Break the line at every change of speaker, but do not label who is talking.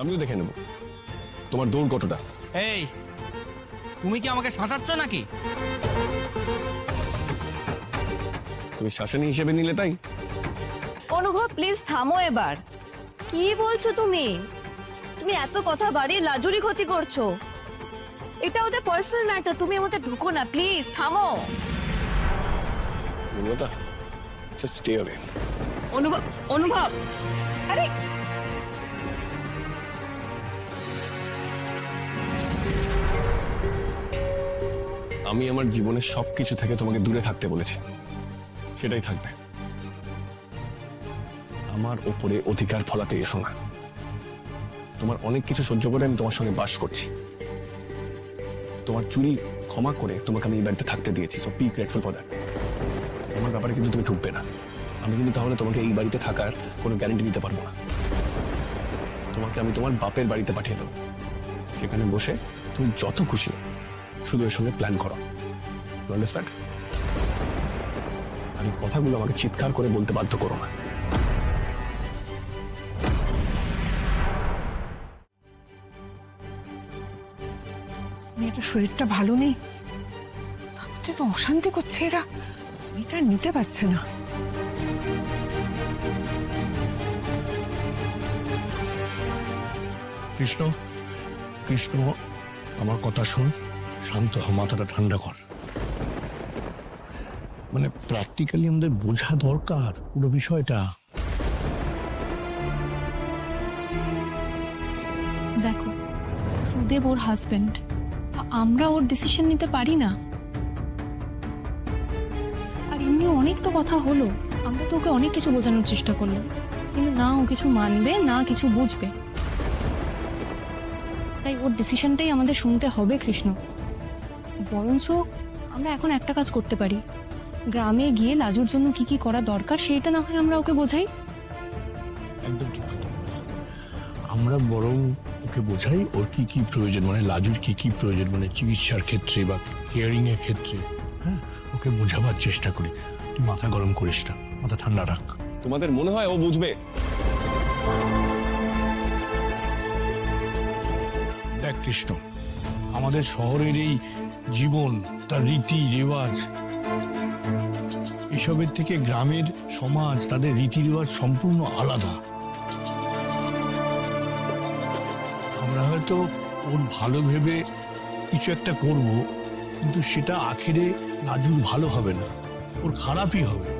আমিও দেখে নেব তোমার দৌড় কতটা।
এই, তুমি কি আমাকে শাসাচ্ছ নাকি?
তুমি শাসনী হিসেবে নিলে তাই।
অনুভব প্লিজ থামো এবার। কি বলছো তুমি? তুমি এত কথা বাড়িয়ে লাজুরি ক্ষতি করছো। এটা ওদের পার্সোনাল ম্যাটার, তুমি ওদের ঢুকো না, প্লিজ থামো।
মূলতা জাস্ট স্টে অ্যাওয়ে।
অনুভব, অনুভব, আরে
আমি আমার জীবনের সবকিছু থেকে তোমাকে দূরে থাকতে বলেছি, সেটাই থাকবে। আমার ওপরে অধিকার ফলাতে এসো না। তোমার অনেক কিছু সহ্য করে আমি তোমার সঙ্গে বাস করছি। তোমার চুরি ক্ষমা করে তোমাকে আমি এই বাড়িতে থাকতে দিয়েছি, so be grateful for that. আমার ব্যাপারে কিন্তু তুমি ঢুকবে না। আমি কিন্তু তাহলে তোমাকে এই বাড়িতে থাকার কোনো গ্যারান্টি দিতে পারবো না। তোমাকে আমি তোমার বাপের বাড়িতে পাঠিয়ে দেবো, সেখানে বসে তুমি যত খুশি শুধু এর সঙ্গে প্ল্যান করো। You understand? আর এই কথাগুলো আমাকে চিৎকার করে বলতে বাধ্য করো না।
মেয়েটার শরীরটা ভালো নেই, তাতে তো অশান্তি করছে এরা। মেয়েটা নিতে পারছে না।
কৃষ্ণ, কৃষ্ণ, আমার কথা শোন, শান্ত হ, মাথাটা ঠান্ডা কর। মানে প্র্যাকটিক্যালি আমাদের বোঝা দরকার পুরো বিষয়টা।
দেখো, সুদেব ওর হাজবেন্ড, আমরা ওর ডিসিশন নিতে পারি না। আর এমনি অনেক তো কথা হলো, আমরা তো ওকে অনেক কিছু বোঝানোর চেষ্টা করলাম, কিন্তু না ও কিছু মানবে না কিছু বুঝবে। তাই ওর ডিসিশনটাই আমাদের শুনতে হবে কৃষ্ণ। বরঞ্চ আমরা এখন একটা কাজ করতে পারি, গ্রামে গিয়ে লাজুর জন্য কি কি করা দরকার সেটা না হয় আমরা ওকে বোঝাই।
একদম ঠিক কথা। আমরা বরং ওকে বোঝাই ওর কি কি প্রয়োজন, মানে লাজুর কি কি প্রয়োজন, মানে চিকিৎসার ক্ষেত্রে বা কেয়ারিং এর ক্ষেত্রে। হ্যাঁ, ওকে বোঝাবার চেষ্টা করি। তুই মাথা গরম করিস না, মাথা ঠান্ডা রাখ।
তোমাদের মনে হয় ও বুঝবে?
দেখ কৃষ্ণ, আমাদের শহরের এই জীবন, তার রীতি রেওয়াজ, এসবের থেকে গ্রামের সমাজ, তাদের রীতি রেওয়াজ সম্পূর্ণ আলাদা। আমরা হয়তো ওর ভালো ভেবে কিছু একটা করব, কিন্তু সেটা আখেরে লাজুর ভালো হবে না, ওর খারাপই হবে।